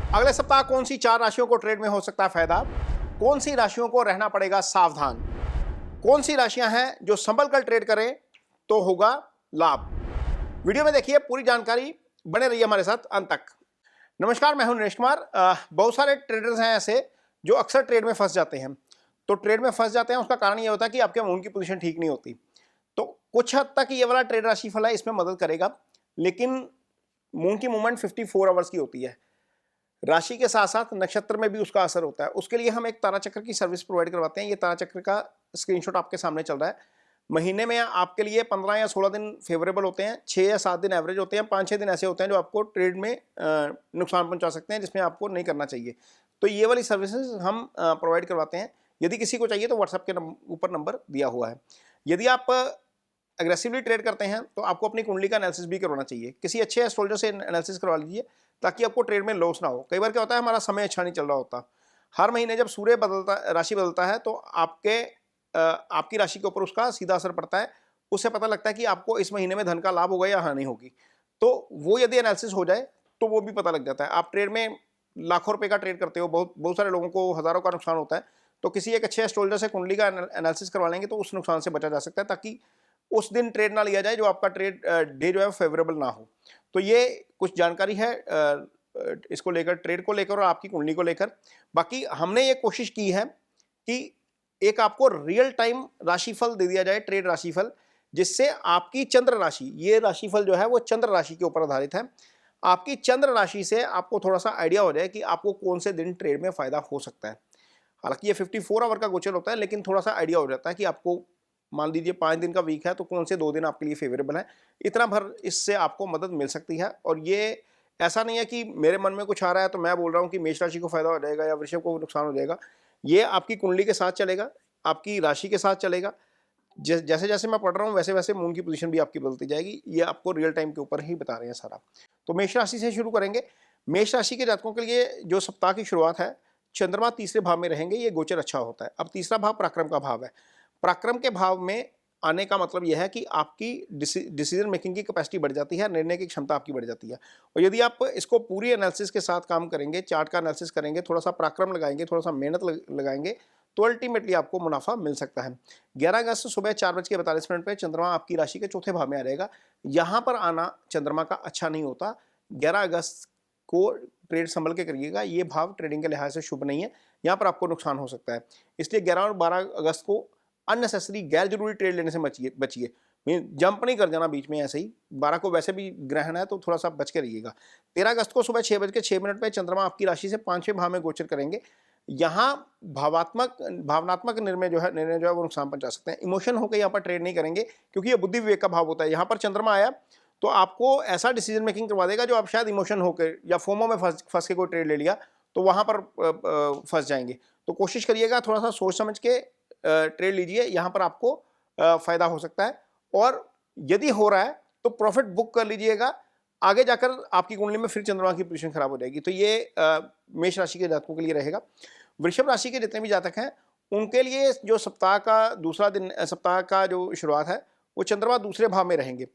अगले सप्ताह कौन सी 4 राशियों को ट्रेड में हो सकता है फायदा, कौन सी राशियों को रहना पड़ेगा सावधान, कौन सी राशियां हैं जो संभल कर ट्रेड करें तो होगा लाभ। वीडियो में देखिए पूरी जानकारी, बने रहिए हमारे साथ अंत तक। नमस्कार, मैं हूं नरेश कुमार। बहुत सारे ट्रेडर्स हैं ऐसे जो अक्सर ट्रेड में फंस जाते हैं। तो ट्रेड में फंस जाते हैं, उसका कारण यह होता है कि आपके मून की पोजीशन ठीक नहीं होती। तो कुछ हद तक ये वाला ट्रेड राशिफल है, इसमें मदद करेगा, लेकिन मून की मूवमेंट 54 आवर्स की होती है। राशि के साथ साथ नक्षत्र में भी उसका असर होता है। उसके लिए हम एक तारा चक्र की सर्विस प्रोवाइड करवाते हैं। ये तारा चक्र का स्क्रीनशॉट आपके सामने चल रहा है। महीने में आपके लिए 15 या 16 दिन फेवरेबल होते हैं, 6 या 7 दिन एवरेज होते हैं, 5-6 दिन ऐसे होते हैं जो आपको ट्रेड में नुकसान पहुंचा सकते हैं, जिसमें आपको नहीं करना चाहिए। तो ये वाली सर्विसेज हम प्रोवाइड करवाते हैं। यदि किसी को चाहिए तो व्हाट्सएप के ऊपर नंबर दिया हुआ है। यदि आप एग्रेसिवली ट्रेड करते हैं तो आपको अपनी कुंडली का एनालिसिस भी करवाना चाहिए। किसी अच्छे एस्ट्रोलॉजर से एनालिसिस करवा लीजिए ताकि आपको ट्रेड में लॉस ना हो। कई बार क्या होता है, हमारा समय अच्छा नहीं चल रहा होता। हर महीने जब सूर्य बदलता, राशि बदलता है, तो आपकी राशि के ऊपर उसका सीधा असर पड़ता है। उससे पता लगता है कि आपको इस महीने में धन का लाभ होगा या हानि होगी। तो वो यदि एनालिसिस हो जाए तो वो भी पता लग जाता है। आप ट्रेड में लाखों रुपए का ट्रेड करते हो, बहुत सारे लोगों को हजारों का नुकसान होता है। तो किसी एक अच्छे एस्ट्रोलॉजर से कुंडली का एनालिसिस करवा लेंगे तो उस नुकसान से बचा जा सकता है, ताकि उस दिन ट्रेड ना लिया जाए जो आपका ट्रेड डे जो है फेवरेबल ना हो। तो ये कुछ जानकारी है इसको लेकर, ट्रेड को लेकर और आपकी कुंडली को लेकर। बाकी हमने ये कोशिश की है कि एक आपको रियल टाइम राशिफल दे दिया जाए, ट्रेड राशिफल, जिससे आपकी चंद्र राशि, ये राशिफल जो है वो चंद्र राशि के ऊपर आधारित है। आपकी चंद्र राशि से आपको थोड़ा सा आइडिया हो जाए कि आपको कौन से दिन ट्रेड में फायदा हो सकता है। हालांकि ये 54 आवर का गोचर होता है, लेकिन थोड़ा सा आइडिया हो जाता है कि आपको, मान लीजिए 5 दिन का वीक है तो कौन से 2 दिन आपके लिए फेवरेबल है। इतना भर इससे आपको मदद मिल सकती है। और ये ऐसा नहीं है कि मेरे मन में कुछ आ रहा है तो मैं बोल रहा हूँ कि मेष राशि को फायदा हो जाएगा या वृषभ को नुकसान हो जाएगा। ये आपकी कुंडली के साथ चलेगा, आपकी राशि के साथ चलेगा। जैसे जैसे मैं पढ़ रहा हूँ वैसे वैसे मून की पोजीशन भी आपकी बदलती जाएगी। ये आपको रियल टाइम के ऊपर ही बता रहे हैं सारा। तो मेष राशि से शुरू करेंगे। मेष राशि के जातकों के लिए जो सप्ताह की शुरुआत है, चंद्रमा तीसरे भाव में रहेंगे, ये गोचर अच्छा होता है। अब तीसरा भाव पराक्रम का भाव है। पराक्रम के भाव में आने का मतलब यह है कि आपकी डिसीजन मेकिंग की कैपेसिटी बढ़ जाती है, निर्णय की क्षमता आपकी बढ़ जाती है। और यदि आप इसको पूरी एनालिसिस के साथ काम करेंगे, चार्ट का एनालिसिस करेंगे, थोड़ा सा पराक्रम लगाएंगे, थोड़ा सा मेहनत लगाएंगे, तो अल्टीमेटली आपको मुनाफा मिल सकता है। 11 अगस्त सुबह 4:42 पर चंद्रमा आपकी राशि के चौथे भाव में आ रहेगा। यहाँ पर आना चंद्रमा का अच्छा नहीं होता। 11 अगस्त को ट्रेड संभल के करिएगा। ये भाव ट्रेडिंग के लिहाज से शुभ नहीं है, यहाँ पर आपको नुकसान हो सकता है। इसलिए 11 और 12 अगस्त को अननेसेसरी गैर जरूरी ट्रेड लेने से बचिए। जंप नहीं कर जाना बीच में ऐसे ही। 12 को वैसे भी ग्रहण है तो थोड़ा सा बच के रहिएगा। 13 अगस्त को सुबह 6:06 पर चंद्रमा आपकी राशि से 5वें भाव में गोचर करेंगे। यहाँ भावनात्मक निर्णय जो है वो नुकसान पहुंचा सकते हैं। इमोशन होकर यहाँ पर ट्रेड नहीं करेंगे, क्योंकि ये बुद्धि विवेक का भाव होता है। यहाँ पर चंद्रमा आया तो आपको ऐसा डिसीजन मेकिंग करवा देगा जो आप शायद इमोशन होकर या फोमो में फंस के कोई ट्रेड ले लिया तो वहां पर फंस जाएंगे। तो कोशिश करिएगा थोड़ा सा सोच समझ के ट्रेड लीजिए, यहाँ पर आपको फायदा हो सकता है। और यदि हो रहा है तो प्रॉफिट बुक कर लीजिएगा। आगे जाकर आपकी कुंडली में फिर चंद्रमा की पोजीशन खराब हो जाएगी। तो ये मेष राशि के जातकों के लिए रहेगा। वृषभ राशि के जितने भी जातक हैं उनके लिए जो सप्ताह का दूसरा दिन, सप्ताह का जो शुरुआत है, वो चंद्रमा दूसरे भाव में रहेंगे।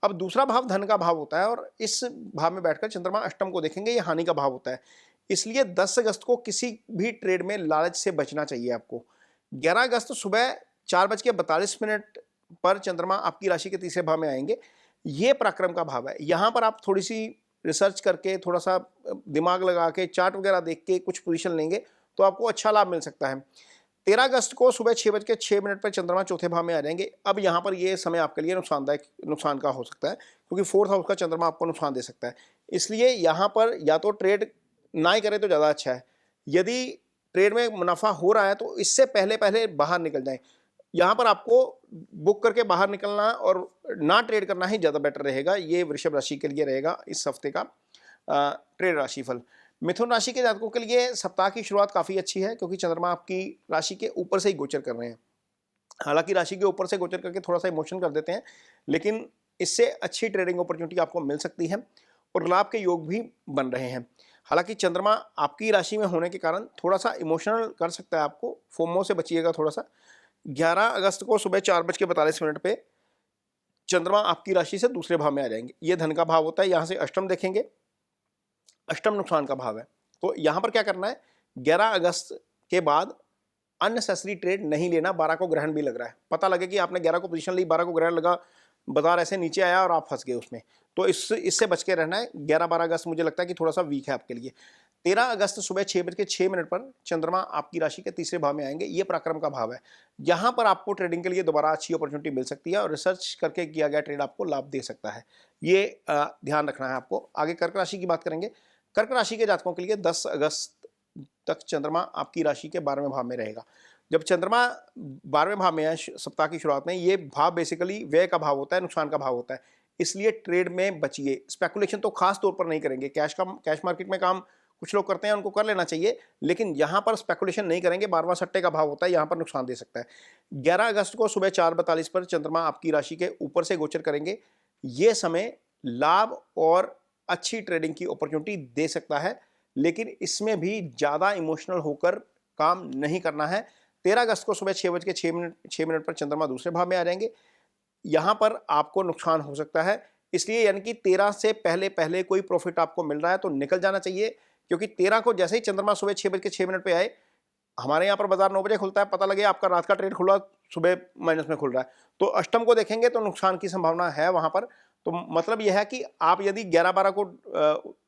अब दूसरा भाव धन का भाव होता है और इस भाव में बैठकर चंद्रमा अष्टम को देखेंगे, ये हानि का भाव होता है। इसलिए 10 अगस्त को किसी भी ट्रेड में लालच से बचना चाहिए आपको। 11 अगस्त सुबह 4:42 पर चंद्रमा आपकी राशि के तीसरे भाव में आएंगे। ये पराक्रम का भाव है। यहाँ पर आप थोड़ी सी रिसर्च करके, थोड़ा सा दिमाग लगा के, चार्ट वगैरह देख के कुछ पोजीशन लेंगे तो आपको अच्छा लाभ मिल सकता है। 13 अगस्त को सुबह 6:06 पर चंद्रमा चौथे भाव में आ जाएंगे। अब यहाँ पर ये समय आपके लिए नुकसान का हो सकता है, क्योंकि 4th हाउस का चंद्रमा आपको नुकसान दे सकता है। इसलिए यहाँ पर या तो ट्रेड ना ही करें तो ज़्यादा अच्छा है। यदि ट्रेड में मुनाफा हो रहा है तो इससे पहले पहले बाहर निकल जाएं। यहाँ पर आपको बुक करके बाहर निकलना और ना ट्रेड करना ही ज़्यादा बेटर रहेगा। ये वृषभ राशि के लिए रहेगा इस हफ्ते का ट्रेड राशिफल। मिथुन राशि के जातकों के लिए सप्ताह की शुरुआत काफ़ी अच्छी है, क्योंकि चंद्रमा आपकी राशि के ऊपर से ही गोचर कर रहे हैं। हालांकि राशि के ऊपर से गोचर करके थोड़ा सा इमोशन कर देते हैं, लेकिन इससे अच्छी ट्रेडिंग अपॉर्चुनिटी आपको मिल सकती है और लाभ के योग भी बन रहे हैं। हालांकि चंद्रमा आपकी राशि में होने के कारण थोड़ा सा इमोशनल कर सकता है आपको, फोमो से बचिएगा थोड़ा सा। 11 अगस्त को सुबह 4:42 पे चंद्रमा आपकी राशि से दूसरे भाव में आ जाएंगे। ये धन का भाव होता है, यहाँ से अष्टम देखेंगे, अष्टम नुकसान का भाव है। तो यहाँ पर क्या करना है, 11 अगस्त के बाद अननेसेसरी ट्रेड नहीं लेना। 12 को ग्रहण भी लग रहा है, पता लगे कि आपने 11 को पोजीशन ली, 12 को ग्रहण लगा, बाजार ऐसे नीचे आया और आप फंस गए उसमें, तो इससे बच के रहना है। 11-12 अगस्त मुझे लगता है कि थोड़ा सा वीक है आपके लिए। 13 अगस्त सुबह 6:06 पर चंद्रमा आपकी राशि के तीसरे भाव में आएंगे। ये पराक्रम का भाव है, यहाँ पर आपको ट्रेडिंग के लिए दोबारा अच्छी अपॉर्चुनिटी मिल सकती है और रिसर्च करके किया गया ट्रेड आपको लाभ दे सकता है। ये ध्यान रखना है आपको। आगे कर्क राशि की बात करेंगे। कर्क राशि के जातकों के लिए 10 अगस्त तक चंद्रमा आपकी राशि के 12वें भाव में रहेगा। जब चंद्रमा 12वें भाव में है सप्ताह की शुरुआत में, ये भाव बेसिकली व्यय का भाव होता है, नुकसान का भाव होता है, इसलिए ट्रेड में बचिए। स्पेकुलेशन तो खास तौर पर नहीं करेंगे। कैश मार्केट में काम कुछ लोग करते हैं, उनको कर लेना चाहिए, लेकिन यहाँ पर स्पेकुलेशन नहीं करेंगे। 12वां सट्टे का भाव होता है, यहाँ पर नुकसान दे सकता है। 11 अगस्त को सुबह 4:42 पर चंद्रमा आपकी राशि के ऊपर से गोचर करेंगे। ये समय लाभ और अच्छी ट्रेडिंग की अपॉर्चुनिटी दे सकता है, लेकिन इसमें भी ज़्यादा इमोशनल होकर काम नहीं करना है। 13 अगस्त को सुबह 6:06 पर चंद्रमा दूसरे भाव में आ जाएंगे। यहाँ पर आपको नुकसान हो सकता है, इसलिए यानी कि 13 से पहले पहले कोई प्रॉफिट आपको मिल रहा है तो निकल जाना चाहिए, क्योंकि 13 को जैसे ही चंद्रमा सुबह 6:06 पे आए, हमारे यहाँ पर बाजार 9 बजे खुलता है, पता लगे आपका रात का ट्रेड खुला सुबह माइनस में खुल रहा है, तो अष्टम को देखेंगे तो नुकसान की संभावना है वहाँ पर। तो मतलब यह है कि आप यदि 11-12 को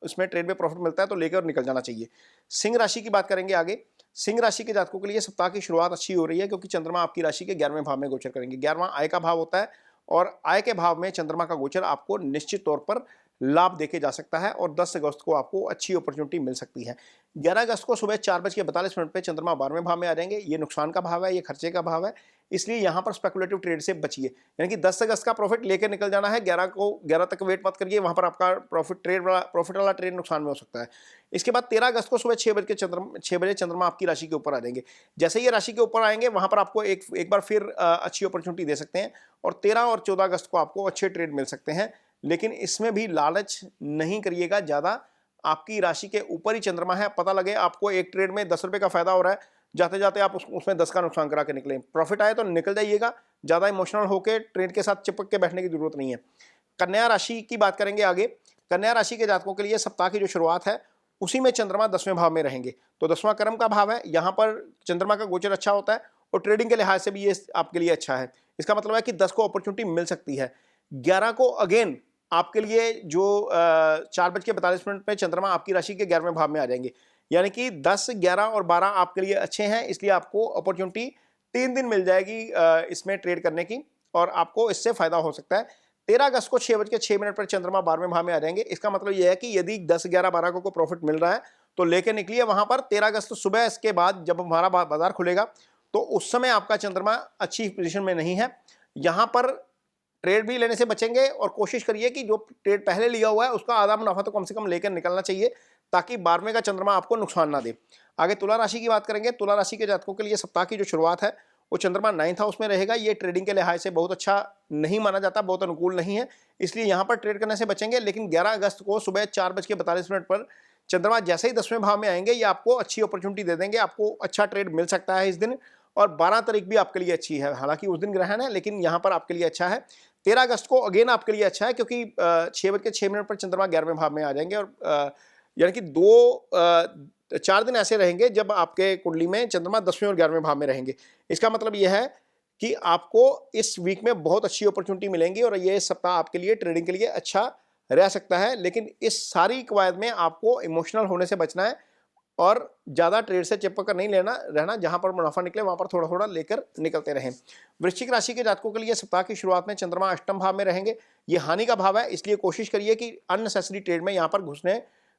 इसमें ट्रेड में प्रॉफिट मिलता है तो लेकर निकल जाना चाहिए। सिंह राशि की बात करेंगे आगे। सिंह राशि के जातकों के लिए सप्ताह की शुरुआत अच्छी हो रही है, क्योंकि चंद्रमा आपकी राशि के 11वें भाव में गोचर करेंगे। 11वां आय का भाव होता है और आय के भाव में चंद्रमा का गोचर आपको निश्चित तौर पर लाभ देके जा सकता है और 10 अगस्त को आपको अच्छी अपॉर्चुनिटी मिल सकती है। 11 अगस्त को सुबह 4:42 पे चंद्रमा 12वें भाव में आ जाएंगे। ये नुकसान का भाव है, ये खर्चे का भाव है, इसलिए यहाँ पर स्पेकुलेटिव ट्रेड से बचिए। यानी कि 10 अगस्त का प्रॉफिट लेकर निकल जाना है, 11 तक वेट मत करिए, वहाँ पर आपका प्रॉफिट वाला ट्रेड नुकसान में हो सकता है। इसके बाद 13 अगस्त को सुबह 6 बजे चंद्रमा आपकी राशि के ऊपर आ जाएंगे। जैसे ये राशि के ऊपर आएंगे, वहाँ पर आपको एक बार फिर अच्छी अपॉर्चुनिटी दे सकते हैं और 13 और 14 अगस्त को आपको अच्छे ट्रेड मिल सकते हैं, लेकिन इसमें भी लालच नहीं करिएगा ज़्यादा। आपकी राशि के ऊपर ही चंद्रमा है, पता लगे आपको एक ट्रेड में 10 रुपये का फायदा हो रहा है, जाते जाते आप उसमें 10 का नुकसान करा के निकलें। प्रॉफिट आए तो निकल जाइएगा, ज़्यादा इमोशनल होकर ट्रेड के साथ चिपक के बैठने की जरूरत नहीं है। कन्या राशि की बात करेंगे आगे। कन्या राशि के जातकों के लिए सप्ताह की जो शुरुआत है उसी में चंद्रमा 10वें भाव में रहेंगे, तो 10वां कर्म का भाव है, यहाँ पर चंद्रमा का गोचर अच्छा होता है और ट्रेडिंग के लिहाज से भी ये आपके लिए अच्छा है। इसका मतलब है कि 10 को अपॉर्चुनिटी मिल सकती है। 11 को अगेन आपके लिए जो 4:42 पे चंद्रमा आपकी राशि के 11वें भाव में आ जाएंगे, यानी कि 10, 11 और 12 आपके लिए अच्छे हैं, इसलिए आपको अपॉर्चुनिटी 3 दिन मिल जाएगी इसमें ट्रेड करने की और आपको इससे फायदा हो सकता है। 13 अगस्त को 6:06 पर चंद्रमा 12वें भाव में आ जाएंगे। इसका मतलब यह है कि यदि 10, 11, 12 को प्रॉफिट मिल रहा है तो लेके निकलिए वहां पर। 13 अगस्त सुबह इसके बाद जब हमारा बाजार खुलेगा तो उस समय आपका चंद्रमा अच्छी पोजीशन में नहीं है, यहाँ पर ट्रेड भी लेने से बचेंगे और कोशिश करिए कि जो ट्रेड पहले लिया हुआ है उसका आधा मुनाफा तो कम से कम लेकर निकलना चाहिए, ताकि 12वें का चंद्रमा आपको नुकसान ना दे। आगे तुला राशि की बात करेंगे। तुला राशि के जातकों के लिए सप्ताह की जो शुरुआत है वो चंद्रमा 9th हाउस में रहेगा। ये ट्रेडिंग के लिहाज से बहुत अच्छा नहीं माना जाता, बहुत अनुकूल नहीं है, इसलिए यहाँ पर ट्रेड करने से बचेंगे। लेकिन 11 अगस्त को सुबह 4:42 पर चंद्रमा जैसे ही 10वें भाव में आएंगे, ये आपको अच्छी अपॉर्चुनिटी दे देंगे, आपको अच्छा ट्रेड मिल सकता है इस दिन। और 12 तारीख भी आपके लिए अच्छी है, हालांकि उस दिन ग्रहण है, लेकिन यहाँ पर आपके लिए अच्छा है। 13 अगस्त को अगेन आपके लिए अच्छा है, क्योंकि 6:06 पर चंद्रमा 11वें भाव में आ जाएंगे और यानी कि 4 दिन ऐसे रहेंगे जब आपके कुंडली में चंद्रमा 10वें और 11वें भाव में रहेंगे। इसका मतलब यह है कि आपको इस वीक में बहुत अच्छी अपॉर्चुनिटी मिलेंगी और ये सप्ताह आपके लिए ट्रेडिंग के लिए अच्छा रह सकता है। लेकिन इस सारी कवायद में आपको इमोशनल होने से बचना है और ज़्यादा ट्रेड से चिपक कर नहीं रहना। जहां पर मुनाफा निकले वहां पर थोड़ा थोड़ा लेकर निकलते रहें। वृश्चिक राशि के जातकों के लिए सप्ताह की शुरुआत में चंद्रमा अष्टम भाव में रहेंगे। ये हानि का भाव है, इसलिए कोशिश करिए कि अननेसेसरी ट्रेड में यहाँ पर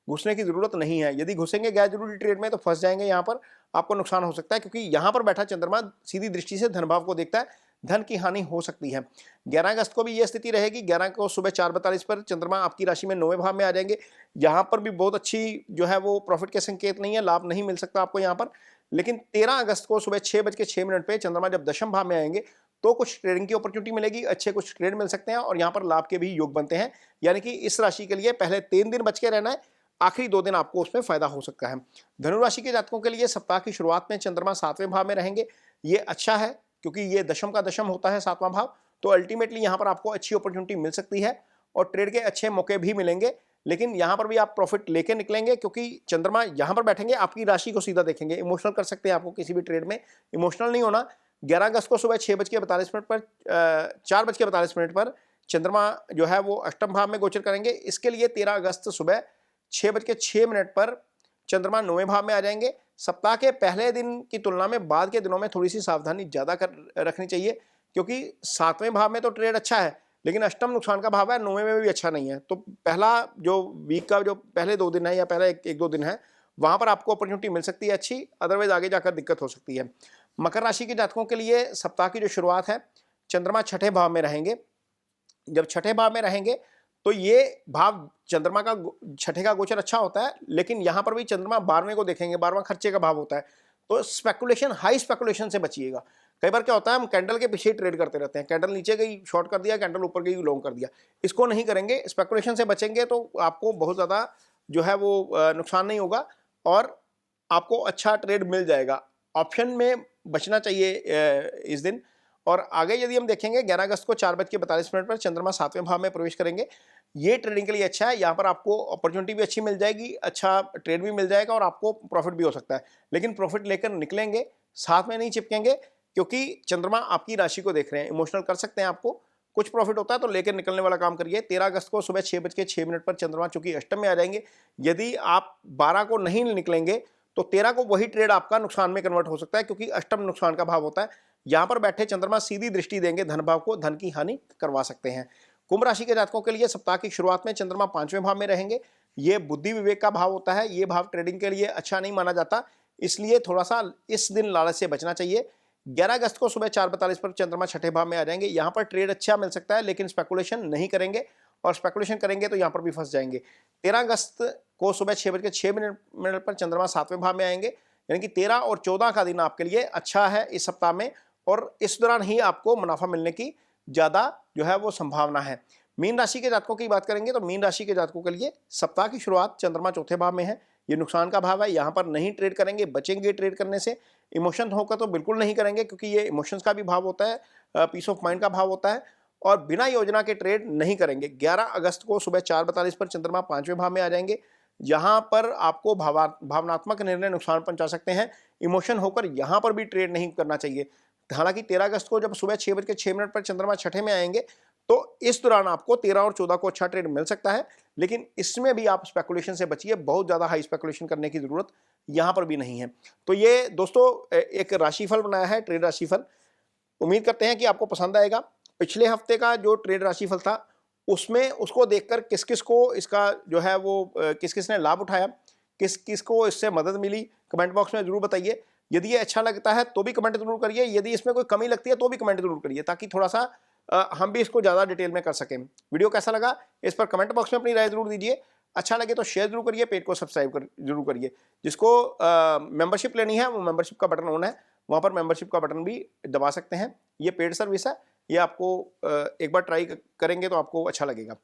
घुसने की जरूरत नहीं है। यदि घुसेंगे गैर जरूरी ट्रेड में तो फंस जाएंगे, यहाँ पर आपको नुकसान हो सकता है, क्योंकि यहाँ पर बैठा चंद्रमा सीधी दृष्टि से धन भाव को देखता है, धन की हानि हो सकती है। 11 अगस्त को भी यह स्थिति रहेगी। 11 को सुबह 4:42 पर चंद्रमा आपकी राशि में 9वें भाव में आ जाएंगे। यहाँ पर भी बहुत अच्छी जो है वो प्रॉफिट के संकेत नहीं है, लाभ नहीं मिल सकता आपको यहाँ पर। लेकिन 13 अगस्त को सुबह 6:06 पे चंद्रमा जब दशम भाव में आएंगे तो कुछ ट्रेडिंग की अपॉर्चुनिटी मिलेगी, अच्छे कुछ ट्रेड मिल सकते हैं और यहाँ पर लाभ के भी योग बनते हैं। यानी कि इस राशि के लिए पहले 3 दिन बच के रहना है, आखिरी 2 दिन आपको उसमें फायदा हो सकता है। धनु राशि के जातकों के लिए सप्ताह की शुरुआत में चंद्रमा 7वें भाव में रहेंगे। ये अच्छा है, क्योंकि ये दशम का दशम होता है 7वां भाव, तो अल्टीमेटली यहाँ पर आपको अच्छी अपॉर्चुनिटी मिल सकती है और ट्रेड के अच्छे मौके भी मिलेंगे। लेकिन यहाँ पर भी आप प्रॉफिट लेके निकलेंगे, क्योंकि चंद्रमा यहाँ पर बैठेंगे, आपकी राशि को सीधा देखेंगे। इमोशनल कर सकते हैं आपको किसी भी ट्रेड में, इमोशनल नहीं होना। 11 अगस्त को सुबह 6:42 पर 4:42 पर चंद्रमा जो है वो अष्टम भाव में गोचर करेंगे। इसके लिए 13 अगस्त सुबह 6:06 पर चंद्रमा 9वें भाव में आ जाएंगे। सप्ताह के पहले दिन की तुलना में बाद के दिनों में थोड़ी सी सावधानी ज़्यादा रखनी चाहिए, क्योंकि 7वें भाव में तो ट्रेड अच्छा है, लेकिन अष्टम नुकसान का भाव है, 9वें में भी अच्छा नहीं है। तो पहला जो वीक का जो पहले 2 दिन है या पहले एक 2 दिन है, वहाँ पर आपको अपॉर्चुनिटी मिल सकती है अच्छी, अदरवाइज आगे जाकर दिक्कत हो सकती है। मकर राशि के जातकों के लिए सप्ताह की जो शुरुआत है, चंद्रमा 6ठे भाव में रहेंगे। जब 6ठे भाव में रहेंगे तो ये भाव चंद्रमा का 6ठे का गोचर अच्छा होता है, लेकिन यहाँ पर भी चंद्रमा 12वें को देखेंगे, 12वां खर्चे का भाव होता है। तो स्पेकुलेशन, हाई स्पेकुलेशन से बचिएगा। कई बार क्या होता है, हम कैंडल के पीछे ही ट्रेड करते रहते हैं, कैंडल नीचे गई शॉर्ट कर दिया, कैंडल ऊपर गई लॉन्ग कर दिया। इसको नहीं करेंगे, स्पेकुलेशन से बचेंगे तो आपको बहुत ज़्यादा जो है वो नुकसान नहीं होगा और आपको अच्छा ट्रेड मिल जाएगा। ऑप्शन में बचना चाहिए इस दिन। और आगे यदि हम देखेंगे 11 अगस्त को 4:42 पर चंद्रमा 7वें भाव में प्रवेश करेंगे। ये ट्रेडिंग के लिए अच्छा है, यहाँ पर आपको अपॉर्चुनिटी भी अच्छी मिल जाएगी, अच्छा ट्रेड भी मिल जाएगा और आपको प्रॉफिट भी हो सकता है। लेकिन प्रॉफिट लेकर निकलेंगे, साथ में नहीं चिपकेंगे, क्योंकि चंद्रमा आपकी राशि को देख रहे हैं। इमोशनल कर सकते हैं आपको, कुछ प्रॉफिट होता है तो लेकर निकलने वाला काम करिए। 13 अगस्त को सुबह 6:06 पर चंद्रमा चूंकि अष्टम में आ जाएंगे, यदि आप 12 को नहीं निकलेंगे तो 13 को वही ट्रेड आपका नुकसान में कन्वर्ट हो सकता है, क्योंकि अष्टम नुकसान का भाव होता है। यहां पर बैठे चंद्रमा सीधी दृष्टि देंगे धन भाव को, धन की हानि करवा सकते हैं। कुंभ राशि के जातकों के लिए सप्ताह की शुरुआत में चंद्रमा 5वें भाव में रहेंगे। ये बुद्धि विवेक का भाव होता है, ये भाव ट्रेडिंग के लिए अच्छा नहीं माना जाता, इसलिए थोड़ा सा इस दिन लालच से बचना चाहिए। 11 अगस्त को सुबह 4:42 पर चंद्रमा 6ठे भाव में आ जाएंगे। यहाँ पर ट्रेड अच्छा मिल सकता है, लेकिन स्पेकुलेशन नहीं करेंगे, और स्पेकुलेशन करेंगे तो यहाँ पर भी फंस जाएंगे। 13 अगस्त को सुबह 6:06 पर चंद्रमा 7वें भाव में आएंगे, यानी कि 13 और 14 का दिन आपके लिए अच्छा है इस सप्ताह में, और इस दौरान ही आपको मुनाफा मिलने की ज़्यादा जो है वो संभावना है। मीन राशि के जातकों की बात करेंगे तो मीन राशि के जातकों के लिए सप्ताह की शुरुआत चंद्रमा 4थे भाव में है। ये नुकसान का भाव है, यहाँ पर नहीं ट्रेड करेंगे, बचेंगे ट्रेड करने से। इमोशन होकर तो बिल्कुल नहीं करेंगे, क्योंकि ये इमोशंस का भी भाव होता है, पीस ऑफ माइंड का भाव होता है, और बिना योजना के ट्रेड नहीं करेंगे। 11 अगस्त को सुबह 4:42 पर चंद्रमा 5वें भाव में आ जाएंगे। यहाँ पर आपको भावनात्मक निर्णय नुकसान पहुंचा सकते हैं, इमोशन होकर यहाँ पर भी ट्रेड नहीं करना चाहिए। हालांकि 13 अगस्त को जब सुबह 6:06 पर चंद्रमा 6ठे में आएंगे, तो इस दौरान आपको 13 और 14 को अच्छा ट्रेड मिल सकता है, लेकिन इसमें भी आप स्पेकुलेशन से बचिए, बहुत ज़्यादा हाई स्पेकुलेशन करने की ज़रूरत यहाँ पर भी नहीं है। तो ये दोस्तों एक राशिफल बनाया है, ट्रेड राशिफल। उम्मीद करते हैं कि आपको पसंद आएगा। पिछले हफ्ते का जो ट्रेड राशिफल था, उसमें उसको देखकर किस किस को इसका जो है वो किस किस ने लाभ उठाया, किस किस को इससे मदद मिली, कमेंट बॉक्स में ज़रूर बताइए। यदि ये अच्छा लगता है तो भी कमेंट जरूर करिए, यदि इसमें कोई कमी लगती है तो भी कमेंट जरूर करिए, ताकि थोड़ा सा हम भी इसको ज़्यादा डिटेल में कर सकें। वीडियो कैसा लगा इस पर कमेंट बॉक्स में अपनी राय जरूर दीजिए। अच्छा लगे तो शेयर जरूर करिए, पेज को सब्सक्राइब जरूर करिए। जिसको मेंबरशिप लेनी है वो मेंबरशिप का बटन ऑन है, वहाँ पर मेंबरशिप का बटन भी दबा सकते हैं। ये पेड सर्विस है, ये आपको एक बार ट्राई करेंगे तो आपको अच्छा लगेगा।